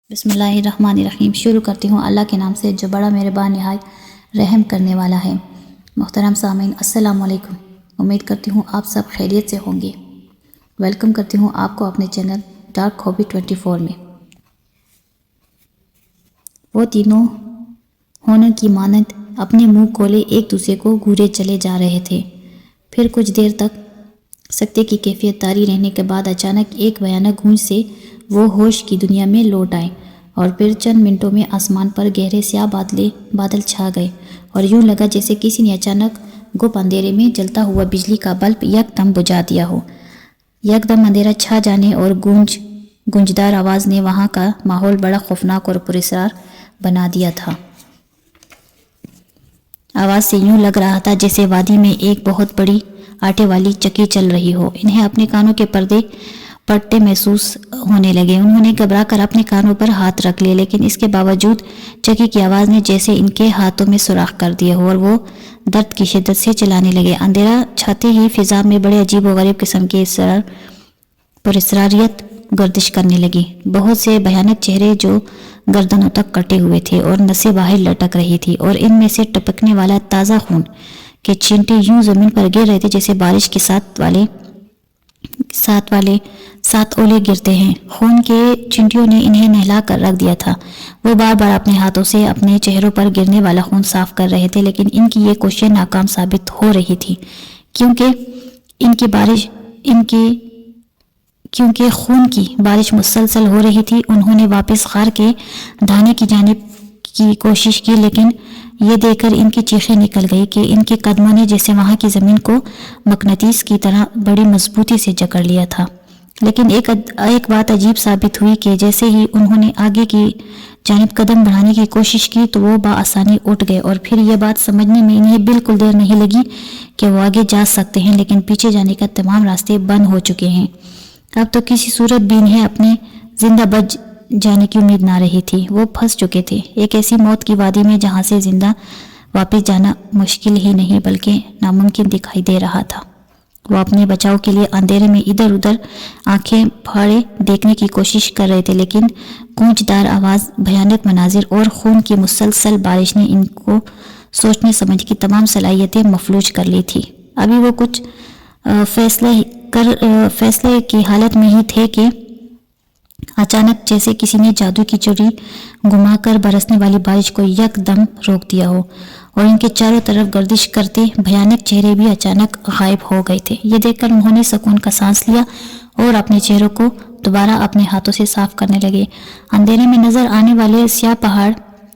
بسم اللہ الرحمن الرحیم۔ شروع کرتی ہوں اللہ کے نام سے جو بڑا مہربان نہایت رحم کرنے والا ہے۔ محترم سامعین، السلام علیکم۔ امید کرتی ہوں آپ سب خیریت سے ہوں گے۔ ویلکم کرتی ہوں آپ کو اپنے چینل ڈارک ہابی 24 میں۔ وہ تینوں ہونر کی مانند اپنے منہ کھولے ایک دوسرے کو گھورے چلے جا رہے تھے۔ پھر کچھ دیر تک سکتے کی کیفیت طاری رہنے کے بعد اچانک ایک بھیانک گونج سے وہ ہوش کی دنیا میں لوٹ آئے، اور پھر چند منٹوں میں آسمان پر گہرے سیاہ بادل چھا گئے، اور یوں لگا جیسے کسی نے اچانک گپ اندھیرے میں جلتا ہوا بجلی کا بلب یک دم بجھا دیا ہو۔ یک دم اندھیرا چھا جانے اور گونجدار آواز نے وہاں کا ماحول بڑا خوفناک اور پراسرار بنا دیا تھا۔ آواز سے یوں لگ رہا تھا جیسے وادی میں ایک بہت بڑی آٹے والی چکی چل رہی ہو۔ انہیں اپنے کانوں کے پڑتے محسوس ہونے لگے۔ انہوں نے گھبرا کر اپنے کانوں پر ہاتھ رکھ لیے، لیکن اس کے باوجود چکی کی آواز نے جیسے ان کے ہاتھوں میں سوراخ کر دیے ہو، اور وہ درد کی شدت سے چلانے لگے۔ اندھیرا چھاتے ہی فضا میں بڑے عجیب و غریب قسم کے پراسراریت گردش کرنے لگی۔ بہت سے بھیانک چہرے جو گردنوں تک کٹے ہوئے تھے اور نسیں باہر لٹک رہی تھی، اور ان میں سے ٹپکنے والا تازہ خون کے چھینٹے یوں زمین پر گر رہے تھے جیسے بارش کے ساتھ اولے گرتے ہیں۔ خون کے چینٹیوں نے انہیں نہلا کر رکھ دیا تھا۔ وہ بار بار اپنے ہاتھوں سے اپنے چہروں پر گرنے والا خون صاف کر رہے تھے، لیکن ان کی یہ کوششیں ناکام ثابت ہو رہی تھی، کیونکہ خون کی بارش مسلسل ہو رہی تھی۔ انہوں نے واپس غار کے دھانے کی جانب کی کوشش کی، لیکن یہ دیکھ کر ان کی چیخیں نکل گئی کہ ان کے قدموں نے جیسے وہاں کی زمین کو مقناطیس کی طرح بڑی مضبوطی سے جکڑ لیا تھا۔ لیکن ایک بات عجیب ثابت ہوئی کہ جیسے ہی انہوں نے آگے کی جانب قدم بڑھانے کی کوشش کی تو وہ بآسانی اٹھ گئے، اور پھر یہ بات سمجھنے میں انہیں بالکل دیر نہیں لگی کہ وہ آگے جا سکتے ہیں، لیکن پیچھے جانے کا تمام راستے بند ہو چکے ہیں۔ اب تو کسی صورت بھی انہیں اپنے زندہ بچ جانے کی امید نہ رہی تھی۔ وہ پھنس چکے تھے ایک ایسی موت کی وادی میں جہاں سے زندہ واپس جانا مشکل ہی نہیں بلکہ ناممکن دکھائی دے رہا تھا۔ وہ اپنے بچاؤ کے لیے اندھیرے میں ادھر ادھر آنکھیں پھاڑے دیکھنے کی کوشش کر رہے تھے، لیکن گونجدار آواز، بھیانک مناظر اور خون کی مسلسل بارش نے ان کو سوچنے سمجھ کی تمام صلاحیتیں مفلوج کر لی تھی۔ ابھی وہ کچھ فیصلے کی حالت میں ہی تھے کہ اچانک جیسے کسی نے جادو کی چوری گھما کر برسنے والی بارش کو یک دم روک دیا ہو، اور ان کے چاروں طرف گردش کرتے بھیانک چہرے بھی اچانک غائب ہو گئے تھے۔ یہ دیکھ کر انہوں نے سکون کا سانس لیا اور اپنے چہروں کو دوبارہ اپنے ہاتھوں سے صاف کرنے لگے۔ اندھیرے میں نظر آنے والے سیاہ پہاڑ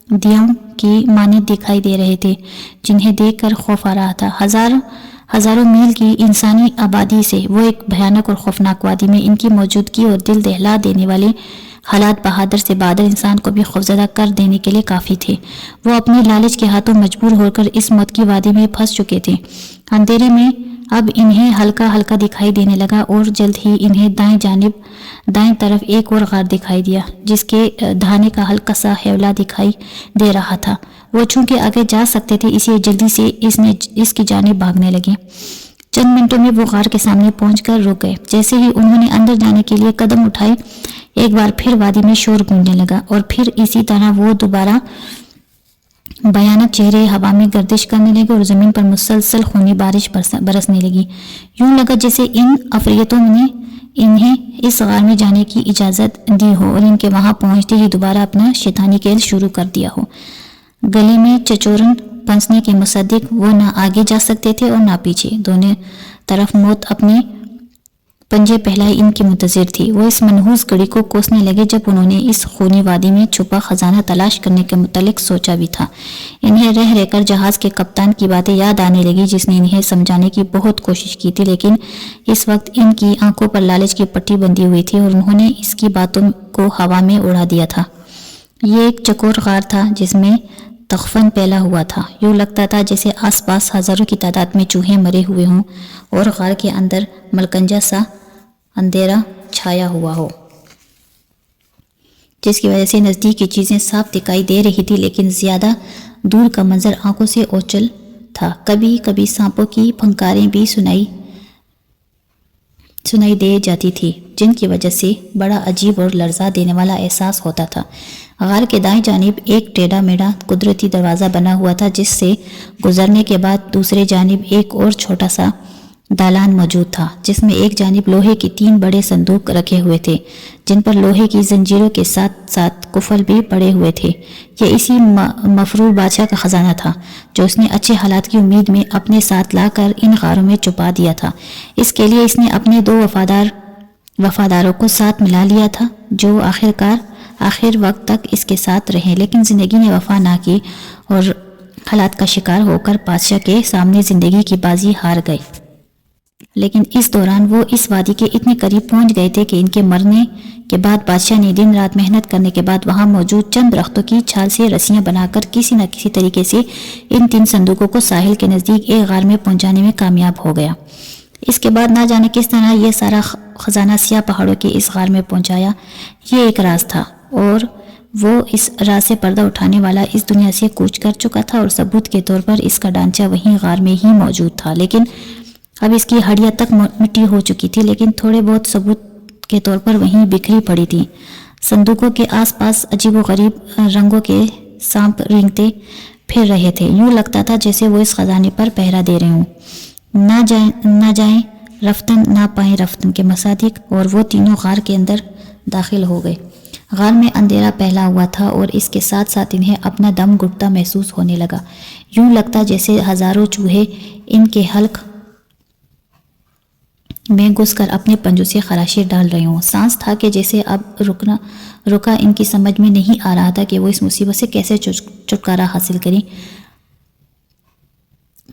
دیوں کی مانند دکھائی دے رہے تھے، جنہیں دیکھ کر خوف آ رہا تھا۔ ہزاروں میل کی انسانی آبادی سے وہ ایک بھیانک اور خوفناک وادی میں ان کی موجودگی اور دل دہلا دینے والے حالات بہادر سے بہادر انسان کو بھی خوفزدہ کر دینے کے لیے کافی تھے۔ وہ اپنے لالچ کے ہاتھوں مجبور ہو کر اس موت کی وادی میں پھنس چکے تھے۔ اندھیرے میں اب انہیں ہلکا ہلکا دکھائی دینے لگا، اور جلد ہی انہیں دائیں طرف ایک اور غار دکھائی دیا جس کے دھانے کا ہلکا سا حوالہ دکھائی دے رہا تھا۔ وہ چونکہ آگے جا سکتے تھے، اس لیے جلدی سے اس کی جانب بھاگنے لگے۔ چند منٹوں میں وہ غار کے سامنے پہنچ کر رک گئے۔ جیسے ہی انہوں نے اندر جانے کے لیے قدم اٹھائے، ایک بار پھر وادی میں شور گونجنے لگا، اور پھر اسی طرح وہ دوبارہ بھیانک چہرے ہوا میں گردش کرنے لگے اور زمین پر مسلسل خونی بارش برسنے لگی۔ یوں لگا جیسے ان عفریتوں نے انہیں اس غار میں جانے کی اجازت دی ہو، اور ان کے وہاں پہنچتے ہی دوبارہ اپنا شیطانی کھیل شروع کر دیا ہو۔ گلے میں چچورن پھنسنے کے مصدق وہ نہ آگے جا سکتے تھے اور نہ پیچھے۔ دونوں طرف موت اپنے پنجے پھیلائے ان کی منتظر تھی۔ وہ اس منحوس گھڑی کو کوسنے لگے جب انہوں نے اس خونی وادی میں چھپا خزانہ تلاش کرنے کے متعلق سوچا بھی تھا۔ انہیں رہ کر جہاز کے کپتان کی باتیں یاد آنے لگی، جس نے انہیں سمجھانے کی بہت کوشش کی تھی، لیکن اس وقت ان کی آنکھوں پر لالچ کی پٹی بندھی ہوئی تھی اور انہوں نے اس کی باتوں کو ہوا میں اڑا دیا تھا۔ یہ ایک چکور غار تھا جس میں تخفن پھیلا ہوا تھا۔ یوں لگتا تھا جیسے آس پاس ہزاروں کی تعداد میں چوہے مرے ہوئے ہوں، اور غار کے اندر ملکنجہ سا اندھیرا چھایا ہوا ہو، جس کی وجہ سے نزدیک کی چیزیں صاف دکھائی دے رہی تھی، لیکن زیادہ دور کا منظر آنکھوں سے اوچھل تھا۔ کبھی کبھی سانپوں کی پھنکاریں بھی سنائی سنائی دے جاتی تھی، جن کی وجہ سے بڑا عجیب اور لرزا دینے والا احساس ہوتا تھا۔ غار کے دائیں جانب ایک ٹیڑھا میڑھا قدرتی دروازہ بنا ہوا تھا، جس سے گزرنے کے بعد دوسرے جانب ایک اور چھوٹا سا دالان موجود تھا، جس میں ایک جانب لوہے کے 3 بڑے صندوق رکھے ہوئے تھے، جن پر لوہے کی زنجیروں کے ساتھ ساتھ قفل بھی پڑے ہوئے تھے۔ یہ اسی مفرور بادشاہ کا خزانہ تھا، جو اس نے اچھے حالات کی امید میں اپنے ساتھ لا کر ان غاروں میں چھپا دیا تھا۔ اس کے لیے اس نے اپنے 2 وفاداروں کو ساتھ ملا لیا تھا، جو آخر وقت تک اس کے ساتھ رہے، لیکن زندگی نے وفا نہ کی اور حالات کا شکار ہو کر بادشاہ کے سامنے زندگی کی بازی ہار گئے۔ لیکن اس دوران وہ اس وادی کے اتنے قریب پہنچ گئے تھے کہ ان کے مرنے کے بعد بادشاہ نے دن رات محنت کرنے کے بعد وہاں موجود چند درختوں کی چھال سے رسیاں بنا کر کسی نہ کسی طریقے سے ان 3 صندوقوں کو ساحل کے نزدیک ایک غار میں پہنچانے میں کامیاب ہو گیا۔ اس کے بعد نہ جانے کس طرح یہ سارا خزانہ سیاہ پہاڑوں کے اس غار میں پہنچایا۔ یہ ایک راز تھا، اور وہ اس راز سے پردہ اٹھانے والا اس دنیا سے کوچ کر چکا تھا، اور ثبوت کے طور پر اس کا ڈھانچہ وہیں غار میں ہی موجود تھا، لیکن اب اس کی ہڈیاں تک مٹی ہو چکی تھی، لیکن تھوڑے بہت ثبوت کے طور پر وہیں بکھری پڑی تھی۔ صندوقوں کے آس پاس عجیب و غریب رنگوں کے سانپ رینگتے پھر رہے تھے، یوں لگتا تھا جیسے وہ اس خزانے پر پہرا دے رہے ہوں۔ نہ جائیں رفتن نہ پائیں رفتن کے مصادیق، اور وہ تینوں غار کے اندر داخل ہو گئے۔ غار میں اندھیرا پھیلا ہوا تھا، اور اس کے ساتھ ساتھ انہیں اپنا دم گھٹتا محسوس ہونے لگا، یوں لگتا جیسے ہزاروں چوہے ان کے حلق میں گھس کر اپنے پنجوں سے خراشی ڈال رہے ہوں۔ سانس تھا کہ جیسے اب رکا ان کی سمجھ میں نہیں آ رہا تھا کہ وہ اس مصیبت سے کیسے چھٹکارا حاصل کریں۔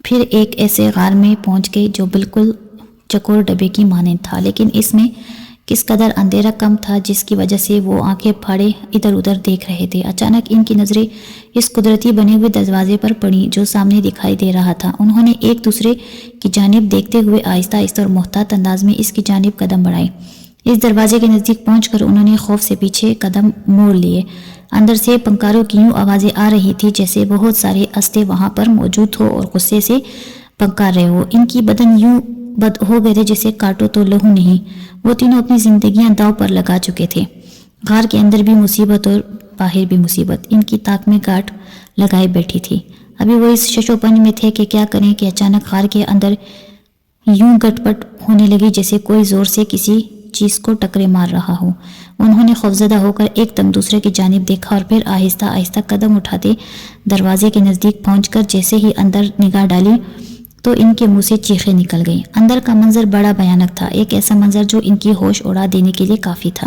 پھر ایک ایسے غار میں پہنچ گئے جو بالکل چکور ڈبے کی مانند تھا، لیکن اس میں کس قدر اندھیرا کم تھا، جس کی وجہ سے وہ آنکھیں پھاڑے ادھر ادھر دیکھ رہے تھے۔ اچانک ان کی نظریں اس قدرتی بنے ہوئے دروازے پر پڑیں جو سامنے دکھائی دے رہا تھا۔ انہوں نے ایک دوسرے کی جانب دیکھتے ہوئے آہستہ آہستہ اور محتاط انداز میں اس کی جانب قدم بڑھائے۔ اس دروازے کے نزدیک پہنچ کر انہوں نے خوف سے پیچھے قدم موڑ لیے۔ اندر سے پنکاروں کی یوں آوازیں آ رہی تھی جیسے بہت سارے استے وہاں پر موجود ہو اور غصے سے پنکار رہے ہو۔ ان کی بدن یوں بد ہو گئے تھے جیسے کاٹو تو لہو نہیں۔ وہ تینوں اپنی زندگیاں داؤ پر لگا چکے تھے۔ غار کے اندر بھی مصیبت اور باہر بھی مصیبت ان کی طاق میں گاٹھ لگائے بیٹھی تھی۔ ابھی وہ اس ششوپن میں تھے کہ کیا کریں کہ اچانک غار کے اندر یوں گٹ پٹ ہونے لگی جیسے کوئی زور سے کسی چیز کو ٹکرے مار رہا ہو۔ انہوں نے خوفزدہ ہو کر ایک دم دوسرے کی جانب دیکھا اور پھر آہستہ آہستہ قدم اٹھاتے دروازے کے نزدیک پہنچ کر جیسے ہی اندر نگاہ ڈالی تو ان کے منہ سے چیخیں نکل گئیں۔ اندر کا منظر بڑا بھیانک تھا، ایک ایسا منظر جو ان کی ہوش اڑا دینے کے لیے کافی تھا۔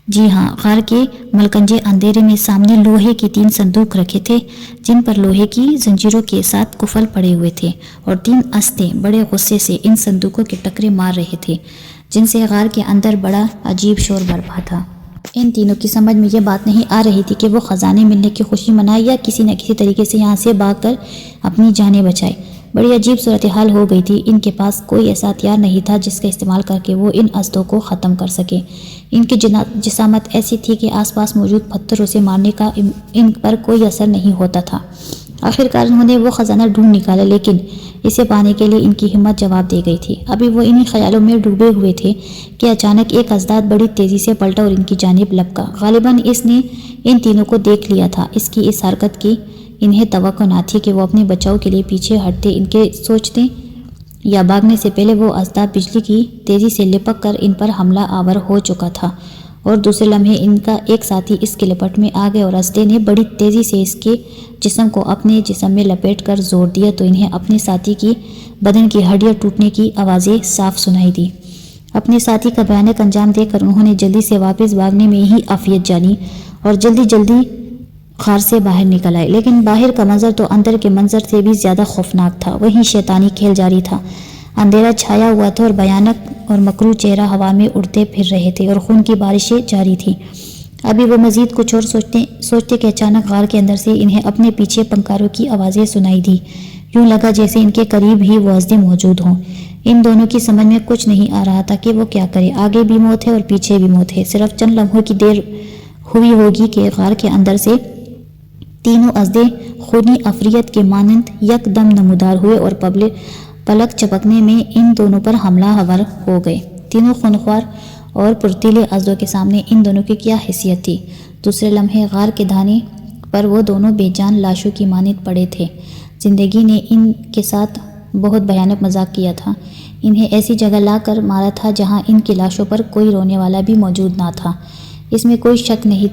جی ہاں، غار کے ملکنجے اندھیرے میں سامنے لوہے کے 3 صندوق رکھے تھے، جن پر لوہے کی زنجیروں کے ساتھ قفل پڑے ہوئے تھے، اور 3 استے بڑے غصے سے ان صندوقوں کے ٹکرے مار رہے تھے، جن سے غار کے اندر بڑا عجیب شور برپا تھا۔ ان تینوں کی سمجھ میں یہ بات نہیں آ رہی تھی کہ وہ خزانے ملنے کی خوشی منائے یا کسی نہ کسی طریقے سے یہاں سے بھاگ کر اپنی جانیں بچائے۔ بڑی عجیب صورتحال ہو گئی تھی۔ ان کے پاس کوئی ایسا ہتھیار نہیں تھا جس کا استعمال کر کے وہ ان اسدوں کو ختم کر سکے۔ ان کی جسامت ایسی تھی کہ آس پاس موجود پتھروں سے مارنے کا ان پر کوئی اثر نہیں ہوتا تھا۔ آخرکار انہوں نے وہ خزانہ ڈھونڈ نکالا، لیکن اسے پانے کے لیے ان کی ہمت جواب دے گئی تھی۔ ابھی وہ انہی خیالوں میں ڈوبے ہوئے تھے کہ اچانک ایک اژدھا بڑی تیزی سے پلٹا اور ان کی جانب لپکا۔ غالباً اس نے ان تینوں کو دیکھ لیا تھا۔ اس کی اس حرکت کی انہیں توقع نہ تھی کہ وہ اپنے بچاؤ کے لیے پیچھے ہٹتے ان کے سوچتے یا بھاگنے سے پہلے وہ اژدھا بجلی کی تیزی سے لپک کر ان پر حملہ آور ہو چکا تھا، اور دوسرے لمحے ان کا ایک ساتھی اس کے لپٹ میں آ گئے اور اژدھے نے بڑی تیزی سے اس کے جسم کو اپنے جسم میں لپیٹ کر زور دیا تو انہیں اپنے ساتھی کی بدن کی ہڈیاں ٹوٹنے کی آوازیں صاف سنائی دی۔ اپنے ساتھی کا بھیانک انجام دیکھ کر انہوں نے جلدی سے واپس بھاگنے میں ہی عافیت جانی اور جلدی غار سے باہر نکل آئے، لیکن باہر کا منظر تو اندر کے منظر سے بھی زیادہ خوفناک تھا۔ وہیں شیطانی کھیل جاری تھا۔ اندھیرا چھایا ہوا تھا اور بھیانک اور مکروہ چہرہ ہوا میں اڑتے پھر رہے تھے اور خون کی بارشیں جاری تھیں۔ ابھی وہ مزید کچھ اور سوچتے کہ اچانک غار کے اندر سے انہیں اپنے پیچھے پنکاروں کی آوازیں سنائی دی۔ یوں لگا جیسے ان کے قریب ہی وہ اژدھے موجود ہوں۔ ان دونوں کی سمجھ میں کچھ نہیں آ رہا تھا کہ وہ کیا کرے۔ آگے بھی موت ہے اور پیچھے بھی موت ہے۔ صرف چند لمحوں کی دیر ہوئی ہوگی کہ غار کے اندر سے تینوں اژدھے خونی عفریت کے مانند یک دم نمودار ہوئے اور پلک چپکنے میں ان دونوں پر حملہ آور ہو گئے۔ تینوں خونخوار اور پرتیلے اعضوں کے سامنے ان دونوں کی کیا حیثیت تھی؟ دوسرے لمحے غار کے دھانے پر وہ دونوں بے جان لاشوں کی مانند پڑے تھے۔ زندگی نے ان کے ساتھ بہت بھیانک مذاق کیا تھا، انہیں ایسی جگہ لا کر مارا تھا جہاں ان کی لاشوں پر کوئی رونے والا بھی موجود نہ تھا۔ اس میں کوئی شک نہیں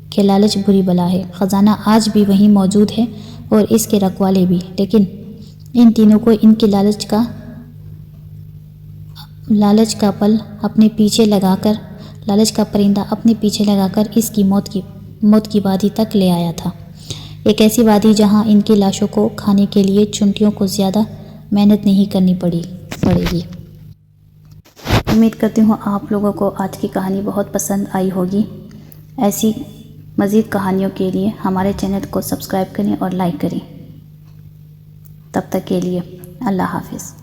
کہ لالچ بری بلا ہے۔ خزانہ آج بھی وہیں موجود ہے اور اس کے رکھوالے بھی، لیکن ان تینوں کو ان کی لالچ کا پرندہ اپنے پیچھے لگا کر اس کی موت کی وادی تک لے آیا تھا، ایک ایسی وادی جہاں ان کی لاشوں کو کھانے کے لیے چونٹیوں کو زیادہ محنت نہیں کرنی پڑے گی۔ امید کرتی ہوں آپ لوگوں کو آج کی کہانی بہت پسند آئی ہوگی۔ ایسی مزید کہانیوں کے لیے ہمارے چینل کو سبسکرائب کریں اور لائک کریں۔ تب تک کے لیے اللہ حافظ۔